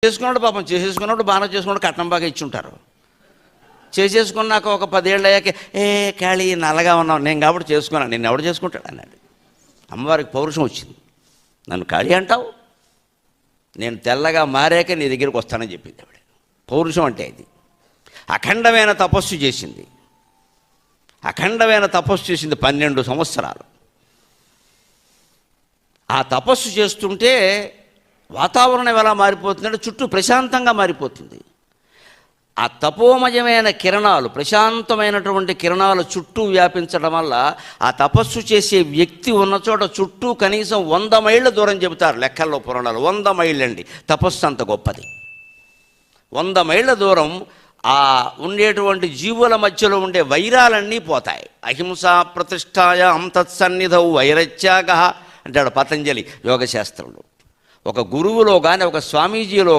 చేసుకున్నాడు పాపం, చేసేసుకున్నాడు బాగా చేసుకున్నాడు, కట్నం బాగా ఇచ్చుంటారు. చేసేసుకున్నాక ఒక 10 ఏళ్ళు అయ్యాక ఖాళీ నల్లగా ఉన్నావు, నేను కాబట్టి చేసుకున్నాను, నేను ఎవడు చేసుకుంటాడు అన్నాడు. అమ్మవారికి పౌరుషం వచ్చింది. నన్ను ఖాళీ అంటావు, నేను తెల్లగా మారాక నీ దగ్గరికి వస్తానని చెప్పింది ఆవిడ. పౌరుషం అంటే ఇది. అఖండమైన తపస్సు చేసింది. 12 సంవత్సరాలు. ఆ తపస్సు చేస్తుంటే వాతావరణం ఎలా మారిపోతుందంటే చుట్టూ ప్రశాంతంగా మారిపోతుంది. ఆ తపోమయమైన కిరణాలు, ప్రశాంతమైనటువంటి కిరణాలు చుట్టూ వ్యాపించడం వల్ల ఆ తపస్సు చేసే వ్యక్తి ఉన్న చోట చుట్టూ కనీసం 100 మైళ్ళ దూరం చెబుతారు లెక్కల్లో పురాణాలు. 100 మైళ్ళండి తపస్సు, అంత గొప్పది. 100 మైళ్ళ దూరం ఆ ఉండేటువంటి జీవుల మధ్యలో ఉండే వైరాలన్నీ పోతాయి. అహింసా ప్రతిష్టాయాం తత్సన్నిధౌ వైరత్యాగ అంటాడు పతంజలి యోగశాస్త్రంలో. ఒక గురువులో కానీ ఒక స్వామీజీలో